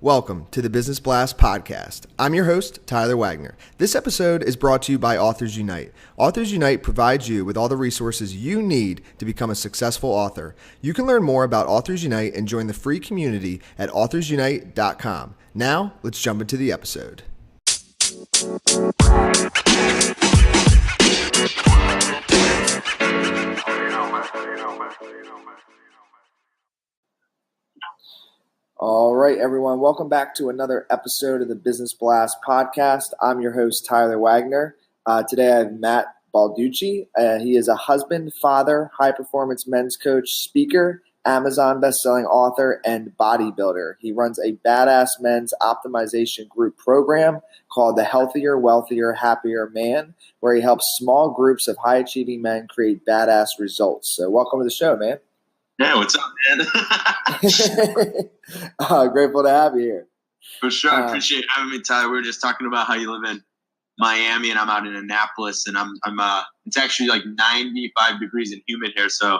Welcome to the Business Blast podcast. I'm your host, Tyler Wagner. This episode is brought to you by Authors Unite. Authors Unite provides you with all the resources you need to become a successful author. You can learn more about Authors Unite and join the free community at authorsunite.com. Now, let's jump into the episode. All right, everyone. Welcome back to another episode of the Business Blast podcast. I'm your host, Tyler Wagner. Today I have Matt Balducci. He is a husband, father, high-performance men's coach, speaker, Amazon best-selling author, and bodybuilder. He runs a badass men's optimization group program called the Healthier, Wealthier, Happier Man, where he helps small groups of high-achieving men create badass results. So welcome to the show, man. Yeah, what's up, man? Grateful to have you here. For sure. I appreciate having me, Tyler. We were just talking about how you live in Miami and I'm out in Annapolis, and it's actually like 95 degrees and humid here. So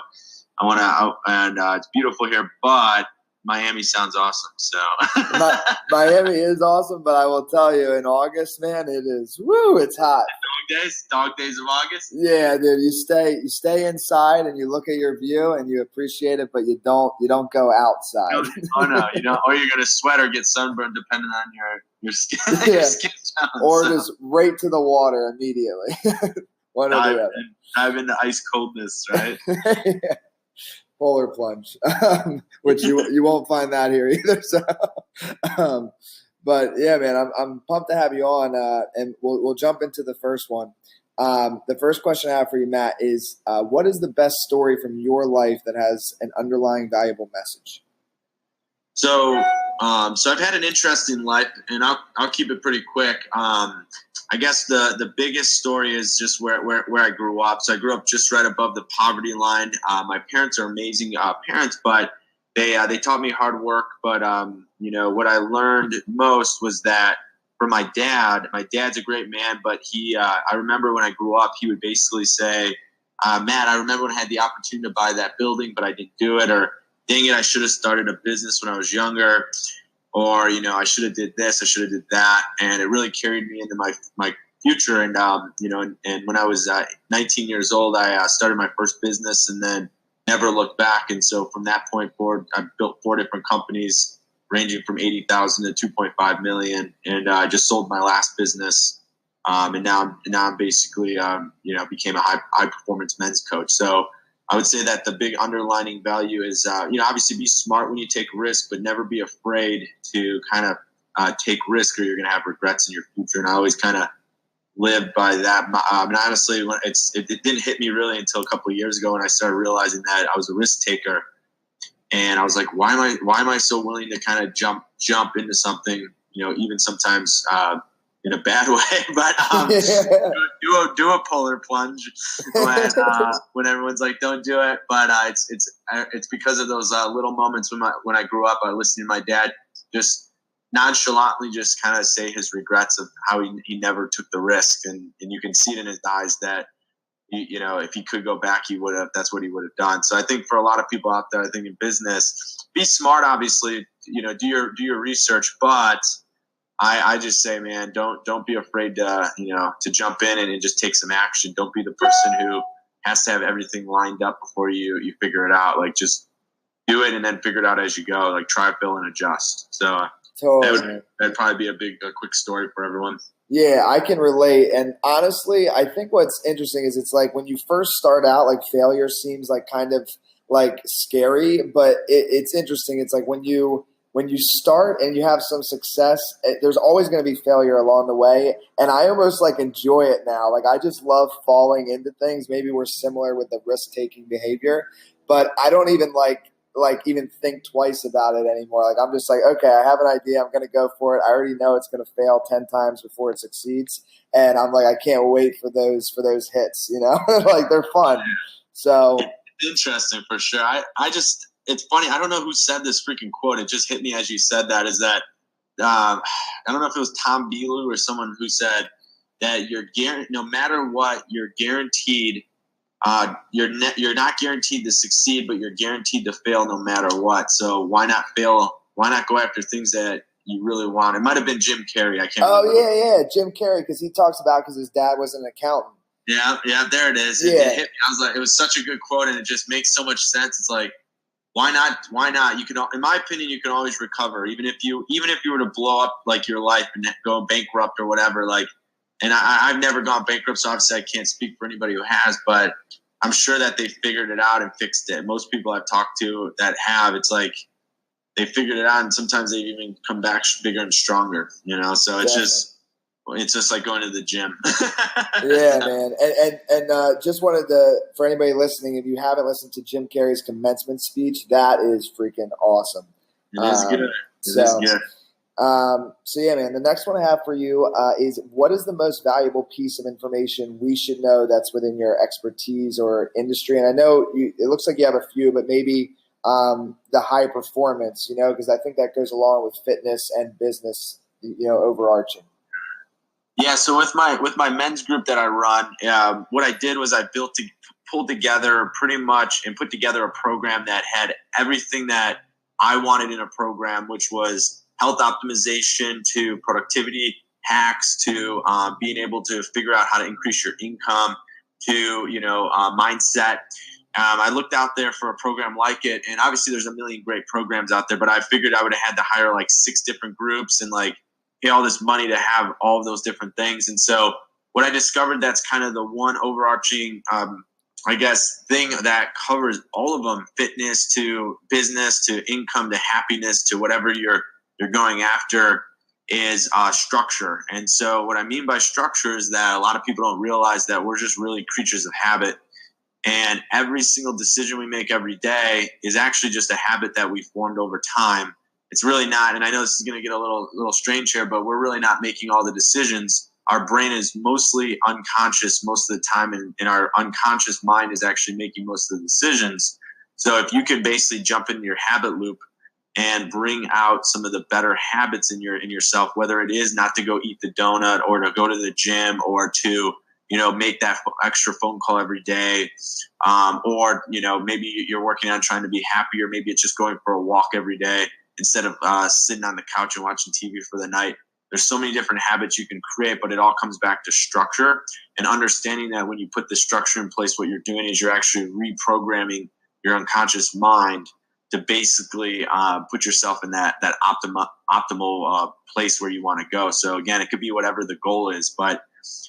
it's beautiful here, but Miami sounds awesome. So Miami is awesome, but I will tell you, in August, man, it's hot. Dog days of August. Yeah, dude, you stay inside and you look at your view and you appreciate it, but you don't go outside. Oh no, or you're gonna sweat or get sunburned depending on your skin. Yeah. Your skin tone, or just right to the water immediately. Dive into ice coldness, right? Yeah. Polar plunge, which you won't find that here either. So, but yeah, man, I'm pumped to have you on, and we'll jump into the first one. The first question I have for you, Matt, is what is the best story from your life that has an underlying valuable message? So I've had an interesting life, and I'll keep it pretty quick. I guess the biggest story is just where I grew up. So I grew up just right above the poverty line. My parents are amazing parents, but they taught me hard work. But what I learned most was that for my dad's a great man, but I remember when I grew up, he would basically say, Matt, I remember when I had the opportunity to buy that building, but I didn't do it, or dang it, I should have started a business when I was younger. Or, I should have did this, I should have did that. And it really carried me into my future. And, and when I was 19 years old, I started my first business and then never looked back. And so from that point forward, I built 4 different companies ranging from 80,000 to 2.5 million. And I just sold my last business. And now I'm basically, became a high performance men's coach. So I would say that the big underlining value is, obviously be smart when you take risk, but never be afraid to kind of take risk or you're going to have regrets in your future. And I always kind of lived by that. And honestly, it didn't hit me really until a couple of years ago when I started realizing that I was a risk taker. And I was like, why am I so willing to kind of jump into something, even sometimes in a bad way, but do a polar plunge when everyone's like, don't do it. But it's because of those little moments when I grew up, I listened to my dad just nonchalantly just kind of say his regrets of how he never took the risk, and you can see it in his eyes that if he could go back, he would have. That's what he would have done. So I think for a lot of people out there, I think in business, be smart. Obviously, do your research, but I just say, man, don't be afraid to jump in and just take some action. Don't be the person who has to have everything lined up before you figure it out. Like, just do it and then figure it out as you go. Like, try, fail, and adjust. So that'd probably be a quick story for everyone. Yeah, I can relate. And honestly, I think what's interesting is it's like when you first start out, like failure seems like kind of like scary, but it's interesting. It's like when you start and you have some success, there's always going to be failure along the way. And I almost like enjoy it now. Like, I just love falling into things. Maybe we're similar with the risk-taking behavior, but I don't even even think twice about it anymore. Like, I'm just like, okay, I have an idea. I'm going to go for it. I already know it's going to fail 10 times before it succeeds. And I'm like, I can't wait for those hits, like, they're fun. So it's interesting for sure. It's funny. I don't know who said this freaking quote. It just hit me as you said that. Is that I don't know if it was Tom Bielu or someone who said that no matter what, you're guaranteed. You're not guaranteed to succeed, but you're guaranteed to fail no matter what. So why not fail? Why not go after things that you really want. It might have been Jim Carrey. I can't Oh remember. yeah, Jim Carrey, because he talks about because his dad was an accountant. Yeah, there it is. It hit me. I was like, it was such a good quote, and it just makes so much sense. It's like, why not? Why not? You can, in my opinion, you can always recover, even if you were to blow up like your life and go bankrupt or whatever. Like, and I've never gone bankrupt, so obviously I can't speak for anybody who has, but I'm sure that they figured it out and fixed it. Most people I've talked to that have, it's like they figured it out, and sometimes they even come back bigger and stronger. So it's just like going to the gym. Yeah, man. And just wanted to, for anybody listening, if you haven't listened to Jim Carrey's commencement speech, that is freaking awesome. It is good. It is good. So yeah, man, the next one I have for you is, what is the most valuable piece of information we should know that's within your expertise or industry? And I know it looks like you have a few, but maybe the high performance, because I think that goes along with fitness and business, overarching. Yeah, so with my men's group that I run, what I did was I pulled together pretty much and put together a program that had everything that I wanted in a program, which was health optimization to productivity hacks to being able to figure out how to increase your income to mindset. I looked out there for a program like it, and obviously there's a million great programs out there, but I figured I would have had to hire like 6 different groups and like pay all this money to have all of those different things. And so what I discovered, that's kind of the one overarching, thing that covers all of them: fitness to business to income to happiness to whatever you're going after, is structure. And so what I mean by structure is that a lot of people don't realize that we're just really creatures of habit. And every single decision we make every day is actually just a habit that we formed over time. It's really not, and I know this is going to get a little strange here, but we're really not making all the decisions. Our brain is mostly unconscious most of the time, and our unconscious mind is actually making most of the decisions. So if you can basically jump into your habit loop and bring out some of the better habits in yourself, whether it is not to go eat the donut or to go to the gym or to make that extra phone call every day, or maybe you're working on trying to be happier. Maybe it's just going for a walk every day instead of sitting on the couch and watching TV for the night. There's so many different habits you can create, but it all comes back to structure and understanding that when you put the structure in place, what you're doing is you're actually reprogramming your unconscious mind to basically put yourself in that optimal place where you want to go. So again, it could be whatever the goal is, but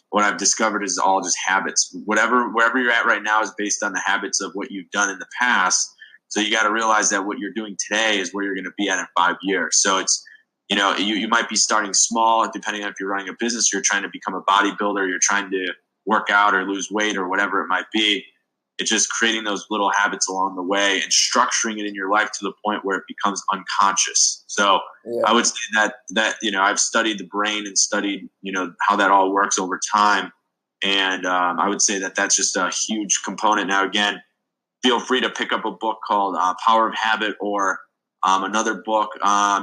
what I've discovered is all just habits. Wherever you're at right now is based on the habits of what you've done in the past. So you got to realize that what you're doing today is where you're going to be at in 5 years. So it's, you might be starting small, depending on if you're running a business, you're trying to become a bodybuilder, you're trying to work out or lose weight or whatever it might be. It's just creating those little habits along the way and structuring it in your life to the point where it becomes unconscious. So I would say that I've studied the brain and studied how that all works over time, and I would say that that's just a huge component. Now, again, feel free to pick up a book called Power of Habit, or another book.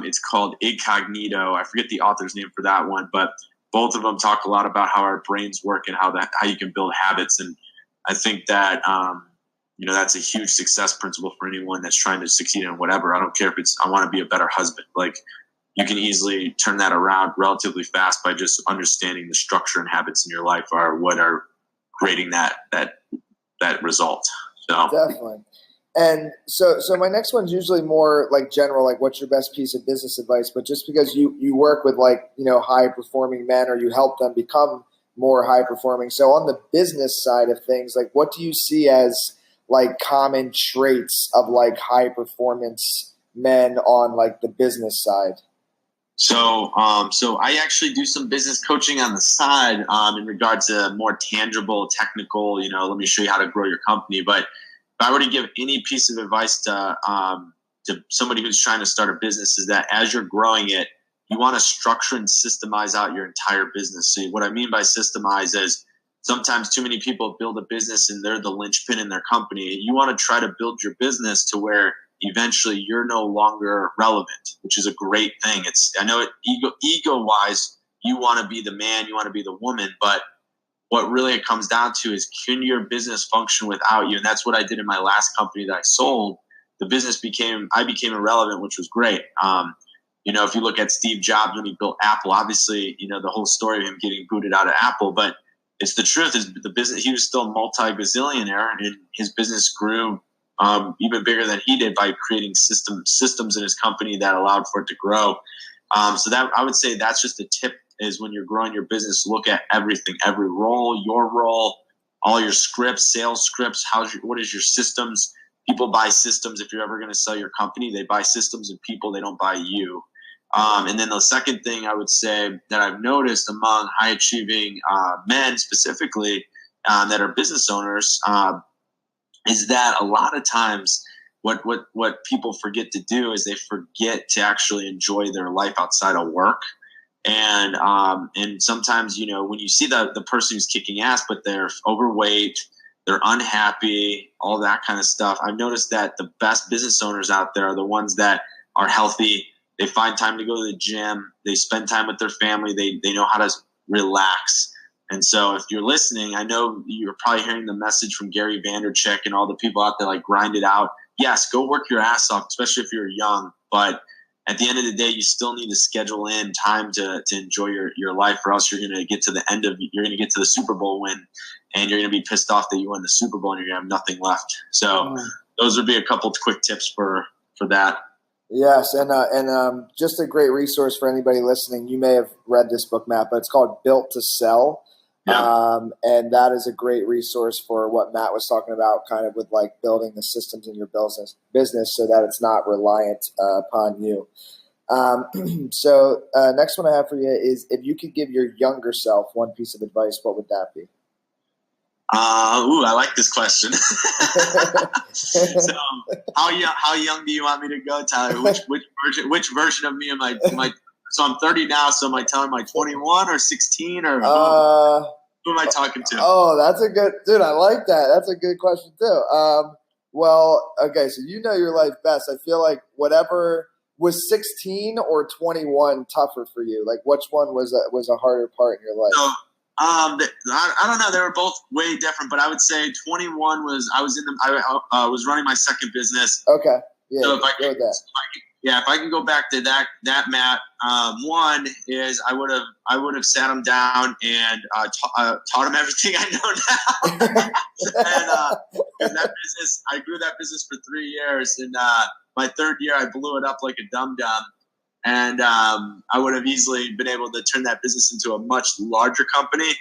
It's called Incognito. I forget the author's name for that one, but both of them talk a lot about how our brains work and how you can build habits. And I think that that's a huge success principle for anyone that's trying to succeed in whatever. I don't care if it's I want to be a better husband. Like, you can easily turn that around relatively fast by just understanding the structure and habits in your life are what are creating that result. So definitely. And so my next one's usually more like general, like what's your best piece of business advice? But just because you work with high performing men, or you help them become more high performing. So on the business side of things, like what do you see as like common traits of like high performance men on like the business side? So I actually do some business coaching on the side in regards to more tangible, technical, let me show you how to grow your company. But if I were to give any piece of advice to somebody who's trying to start a business, is that as you're growing it, you want to structure and systemize out your entire business. So what I mean by systemize is sometimes too many people build a business and they're the linchpin in their company. You want to try to build your business to where eventually you're no longer relevant, which is a great thing. I know ego wise, you want to be the man, you want to be the woman, but what really it comes down to is, can your business function without you? And that's what I did in my last company that I sold. I became irrelevant, which was great. if you look at Steve Jobs when he built Apple, obviously, the whole story of him getting booted out of Apple, but it's the truth is the business, he was still a multi-gazillionaire, and his business grew even bigger than he did by creating systems in his company that allowed for it to grow. So that, I would say, that's just a tip, is when you're growing your business, look at everything, every role, your role, all your scripts, sales scripts, what is your systems. People buy systems. If you're ever going to sell your company, they buy systems and people, they don't buy you. And then the second thing I would say that I've noticed among high achieving men specifically that are business owners is that a lot of times what people forget to do is they forget to actually enjoy their life outside of work. And sometimes, when you see the person who's kicking ass, but they're overweight, they're unhappy, all that kind of stuff. I've noticed that the best business owners out there are the ones that are healthy. They find time to go to the gym. They spend time with their family. They know how to relax. And so if you're listening, I know you're probably hearing the message from Gary Vaynerchuk and all the people out there, like, grind it out. Yes, go work your ass off, especially if you're young. But at the end of the day, you still need to schedule in time to enjoy your life, or else you're going to get to the Super Bowl win, and you're going to be pissed off that you won the Super Bowl and you're going to have nothing left. So those would be a couple of quick tips for that. Yes, and just a great resource for anybody listening. You may have read this book, Matt, but it's called Built to Sell. Yeah. And that is a great resource for what Matt was talking about, kind of with like building the systems in your business so that it's not reliant upon you. So next one I have for you is, if you could give your younger self one piece of advice, what would that be? I like this question. So, how young do you want me to go, Tyler? Which version of me am I? So I'm 30 now. So am I telling my 21 or 16 or who am I talking to? Oh, that's a good dude. I like that. That's a good question too. Well, okay. So your life best. I feel like whatever was 16 or 21 tougher for you. Like, which one was a harder part in your life? So, I don't know. They were both way different, but I would say 21 was I was running my second business. Okay. Yeah. So if I can go back to that Matt, one is I would have sat him down and taught him everything I know now. And that business, I grew that business for 3 years, and my third year I blew it up like a dum-dum. And I would have easily been able to turn that business into a much larger company,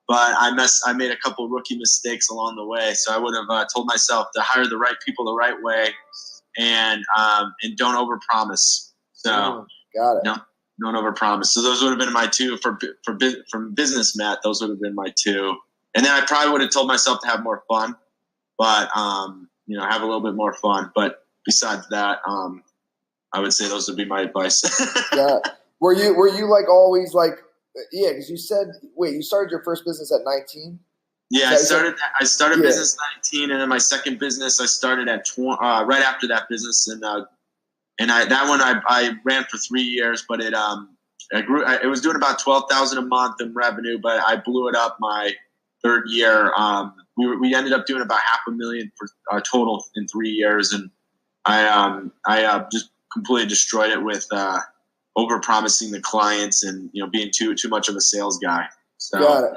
but I made a couple of rookie mistakes along the way. So I would have told myself to hire the right people the right way, and don't overpromise. So got it. Don't overpromise. So those would have been my two from business, Matt. Those would have been my two. And then I probably would have told myself to have more fun, but have a little bit more fun. But besides that, I would say those would be my advice. Yeah. Were you like always like, yeah, because you said, wait, you started your first business at 19? Yeah, I started business 19, and then my second business I started at right after that business, and that one I ran for 3 years, but it grew. It was doing about $12,000 a month in revenue, but I blew it up my third year. We ended up doing about $500,000 for total in 3 years, and I just completely destroyed it with over-promising the clients and being too much of a sales guy. So, got it.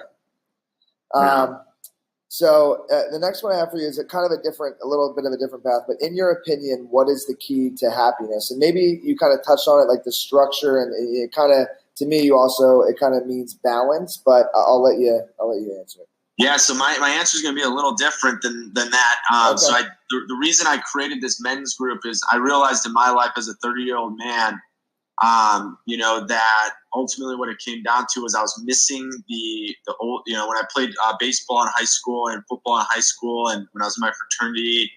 So the next one I have for you is a little bit of a different path. But in your opinion, what is the key to happiness? And maybe you kind of touched on it, like the structure, and it kind of, to me, it kind of means balance. But I'll let you answer it. Yeah, so my answer is going to be a little different than that. Okay. So the reason I created this men's group is I realized in my life as a 30-year-old man, that ultimately what it came down to was I was missing the old, when I played baseball in high school and football in high school, and when I was in my fraternity,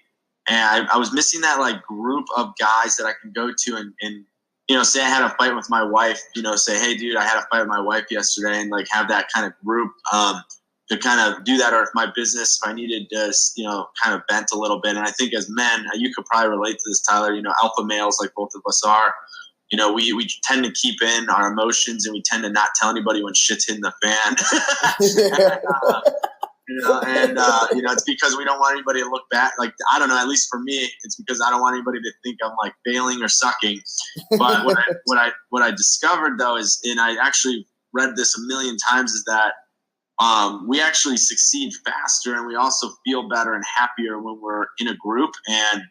and I was missing that like group of guys that I can go to and say I had a fight with my wife, say, hey dude, I had a fight with my wife yesterday, and like have that kind of group to kind of do that, or if my business, if I needed to, kind of bent a little bit. And I think as men, you could probably relate to this, Tyler, alpha males like both of us are, we tend to keep in our emotions, and we tend to not tell anybody when shit's hitting the fan. And it's because we don't want anybody to look back. Like, I don't know, at least for me, it's because I don't want anybody to think I'm like failing or sucking. But what I discovered though is, and I actually read this a million times, is that we actually succeed faster, and we also feel better and happier when we're in a group, and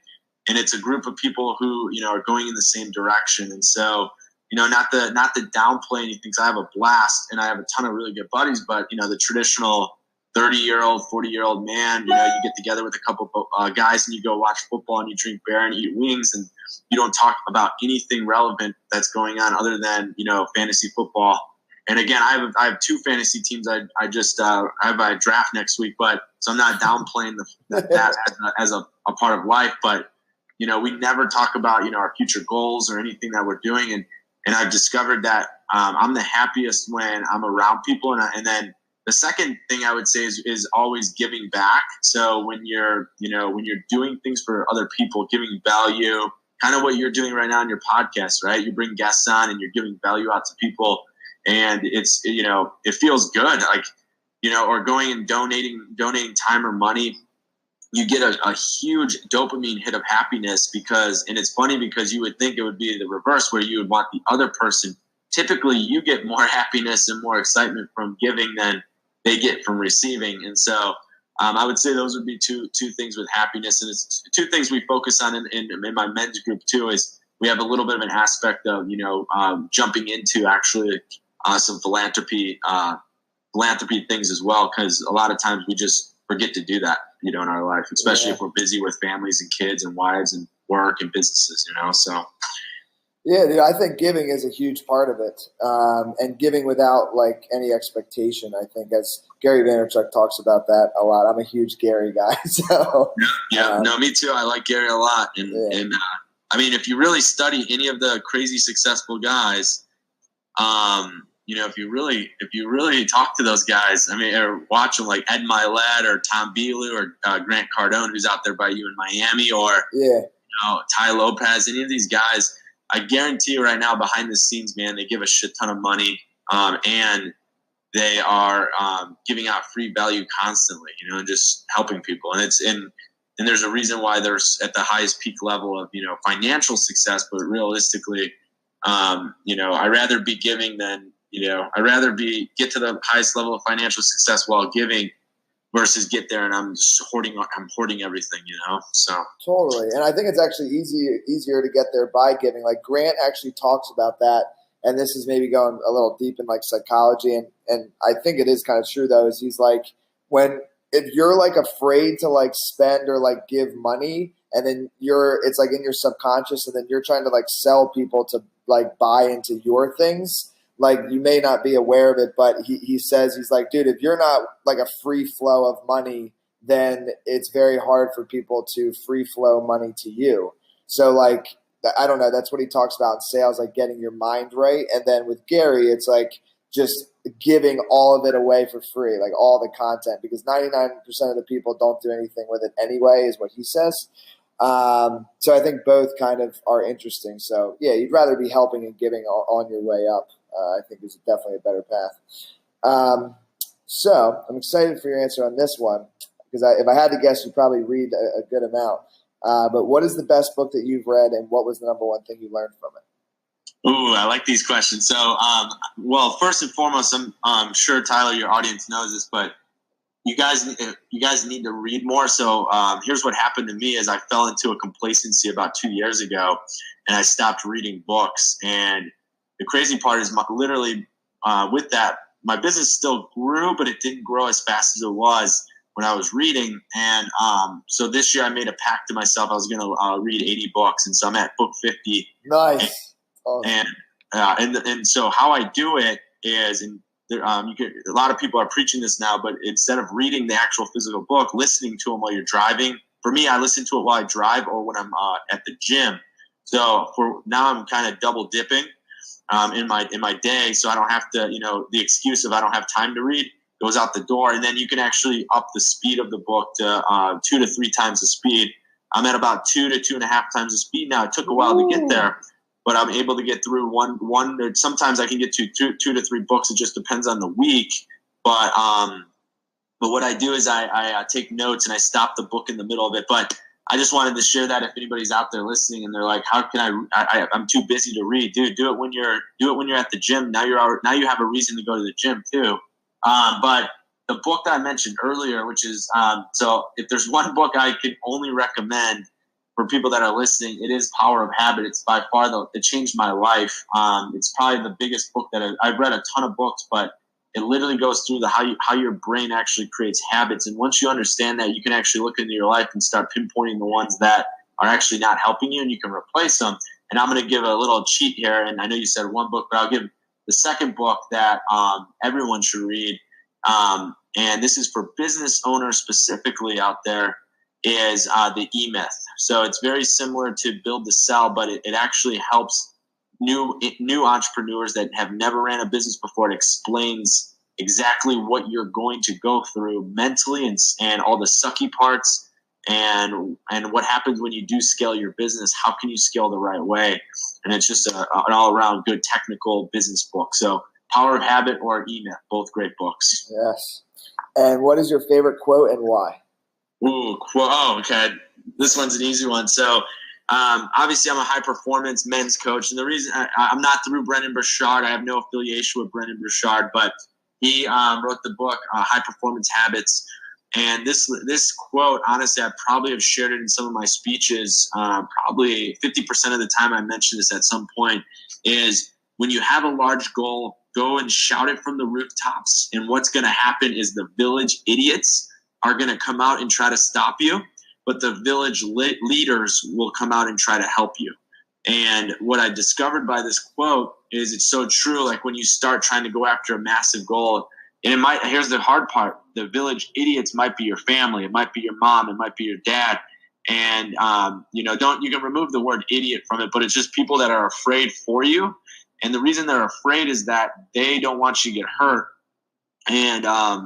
it's a group of people who are going in the same direction. And so, not to downplay anything, because I have a blast and I have a ton of really good buddies, but the traditional 30-year-old, 40-year-old man, you get together with a couple of guys and you go watch football and you drink beer and eat wings, and you don't talk about anything relevant that's going on other than fantasy football. And again, I have 2 fantasy teams. I have a draft next week, but so I'm not downplaying that as a part of life. But we never talk about our future goals or anything that we're doing. And I've discovered that I'm the happiest when I'm around people. And then the second thing I would say is always giving back. So when you're doing things for other people, giving value, kind of what you're doing right now in your podcast, right? You bring guests on and you're giving value out to people. And it's, it feels good, like, or going and donating time or money. You get a huge dopamine hit of happiness and it's funny because you would think it would be the reverse, where you would want the other person. Typically, you get more happiness and more excitement from giving than they get from receiving. And so I would say those would be two things with happiness. And it's 2 things we focus on in my men's group too, is we have a little bit of an aspect of, jumping into actually some philanthropy things as well, because a lot of times we just forget to do that, in our life, especially if we're busy with families and kids and wives and work and businesses, so. Yeah, dude, I think giving is a huge part of it, and giving without like any expectation. I think, as Gary Vaynerchuk talks about that a lot. I'm a huge Gary guy, so no, me too. I like Gary a lot, and I mean, if you really study any of the crazy successful guys, if you really talk to those guys, I mean, or watch them, like Ed Milet or Tom Bellew or Grant Cardone, who's out there by you in Miami, or Ty Lopez, any of these guys, I guarantee you right now, behind the scenes, man, they give a shit ton of money, and they are giving out free value constantly, and just helping people. And there's a reason why they're at the highest peak level of financial success, but realistically, I'd rather be giving than I'd rather get to the highest level of financial success while giving versus get there and I'm just hoarding everything, so. Totally. And I think it's actually easier to get there by giving. Like Grant actually talks about that, and this is maybe going a little deep in like psychology, and I think it is kind of true though, is he's like, if you're like afraid to like spend or like give money, and then it's like in your subconscious, and then you're trying to like sell people to like buy into your things, like you may not be aware of it, but he says, he's like, dude, if you're not like a free flow of money, then it's very hard for people to free flow money to you. So like, I don't know, that's what he talks about in sales, like getting your mind right. And then with Gary, it's like just giving all of it away for free, like all the content, because 99% of the people don't do anything with it anyway, is what he says. So I think both kind of are interesting. So yeah, you'd rather be helping and giving on your way up. I think is definitely a better path. So I'm excited for your answer on this one, because if I had to guess, you'd probably read a good amount. But what is the best book that you've read, and what was the number one thing you learned from it? Ooh, I like these questions. So, well, first and foremost, I'm sure Tyler, your audience knows this, but you guys need to read more. So here's what happened to me: is I fell into a complacency about 2 years ago, and I stopped reading books. And the crazy part is, literally, with that, my business still grew, but it didn't grow as fast as it was when I was reading. And so this year I made a pact to myself. I was going to read 80 books. And so I'm at book 50. Nice. And so how I do it is, and a lot of people are preaching this now, but instead of reading the actual physical book, listening to them while you're driving. For me, I listen to it while I drive or when I'm at the gym. So for now, I'm kind of double dipping in my day, so I don't have to, the excuse of I don't have time to read goes out the door. And then you can actually up the speed of the book to 2 to 3 times the speed. I'm at about 2 to 2.5 times the speed now. It took a while to get there, but I'm able to get through one. Sometimes I can get to two to three books. It just depends on the week. But But what I do is I take notes and I stop the book in the middle of it. But I just wanted to share that if anybody's out there listening and they're like, how can I'm too busy to read. Dude, do it when you're at the gym. Now you have a reason to go to the gym too. But the book that I mentioned earlier, which is, so if there's one book I could only recommend for people that are listening, it is Power of Habit. It's by far it changed my life. It's probably the biggest book that I've read a ton of books, but it literally goes through how your brain actually creates habits. And once you understand that, you can actually look into your life and start pinpointing the ones that are actually not helping you, and you can replace them. And I'm going to give a little cheat here. And I know you said one book, but I'll give the second book that everyone should read. And this is for business owners specifically out there, is the E-Myth. So it's very similar to Build to Sell, but it actually helps new entrepreneurs that have never ran a business before. It explains exactly what you're going to go through mentally and all the sucky parts and what happens when you do scale your business. How can you scale the right way? And it's just an all-around good technical business book. So Power of Habit or E-Myth, both great books. Yes. And what is your favorite quote and why? Ooh, quote. Oh, okay. This one's an easy one. So obviously, I'm a high-performance men's coach, and the reason I'm not through Brendan Burchard, I have no affiliation with Brendan Burchard, but he wrote the book High Performance Habits. And this quote, honestly, I probably have shared it in some of my speeches. Probably 50% of the time I mention this at some point, is when you have a large goal, go and shout it from the rooftops. And what's going to happen is the village idiots are going to come out and try to stop you, but the village leaders will come out and try to help you. And what I discovered by this quote is it's so true. Like when you start trying to go after a massive goal, and here's the hard part: the village idiots might be your family, it might be your mom, it might be your dad, and you can remove the word idiot from it, but it's just people that are afraid for you. And the reason they're afraid is that they don't want you to get hurt. And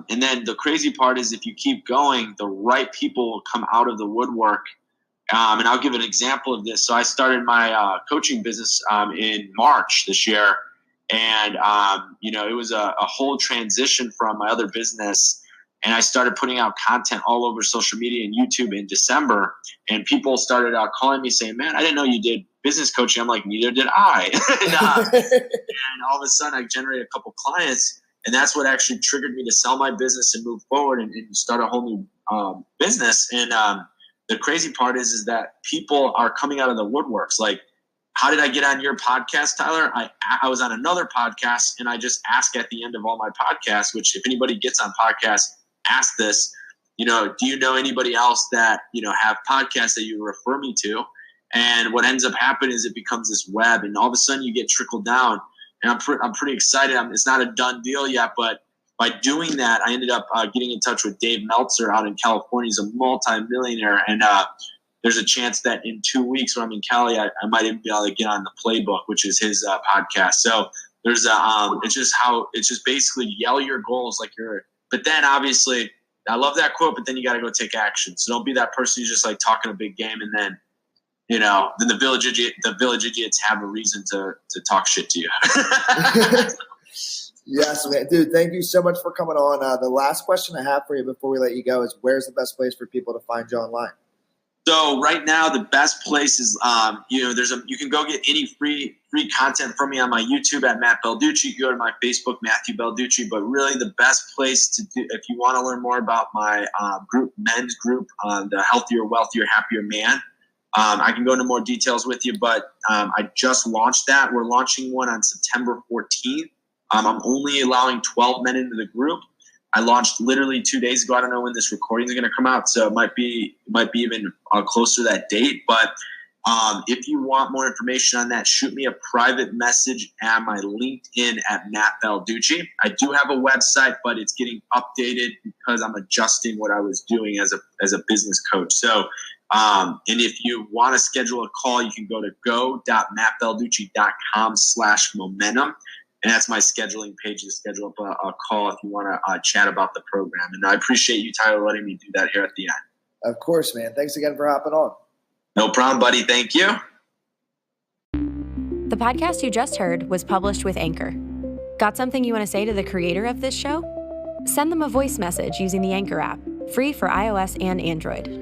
then the crazy part is if you keep going, the right people will come out of the woodwork. And I'll give an example of this. So I started my coaching business in March this year. And, it was a whole transition from my other business. And I started putting out content all over social media and YouTube in December. And people started calling me saying, man, I didn't know you did business coaching. I'm like, neither did I. And all of a sudden I generated a couple clients. And that's what actually triggered me to sell my business and move forward and start a whole new business. And the crazy part is that people are coming out of the woodworks. Like, how did I get on your podcast, Tyler? I was on another podcast, and I just ask at the end of all my podcasts, which if anybody gets on podcasts, ask this, do you know anybody else that, have podcasts that you refer me to? And what ends up happening is it becomes this web, and all of a sudden you get trickled down. And I'm pretty excited. It's not a done deal yet, but by doing that, I ended up getting in touch with Dave Meltzer out in California. He's a multi-millionaire, and there's a chance that in 2 weeks when I'm in Cali, I might even be able to get on the Playbook, which is his podcast. So there's it's just basically yell your goals like but then obviously I love that quote, but then you got to go take action. So don't be that person who's just like talking a big game and then, then the village idiots have a reason to talk shit to you. Yes, man. Dude, thank you so much for coming on. The last question I have for you before we let you go is, where's the best place for people to find you online? So right now, the best place is, you can go get any free content from me on my YouTube at Matt Balducci. You go to my Facebook, Matthew Balducci. But really, the best place to do, if you want to learn more about my men's group, the Healthier, Wealthier, Happier Man, I can go into more details with you. But I just launched that. We're launching one on September 14th. I'm only allowing 12 men into the group. I launched literally 2 days ago. I don't know when this recording is going to come out, so it might be even closer to that date. But if you want more information on that, shoot me a private message at my LinkedIn at Matt Balducci. I do have a website, but it's getting updated because I'm adjusting what I was doing as a business coach. So, and if you want to schedule a call, you can go to go.mattbalducci.com/momentum. And that's my scheduling page to schedule up a call if you want to chat about the program. And I appreciate you, Tyler, letting me do that here at the end. Of course, man. Thanks again for hopping on. No problem, buddy. Thank you. The podcast you just heard was published with Anchor. Got something you want to say to the creator of this show? Send them a voice message using the Anchor app, free for iOS and Android.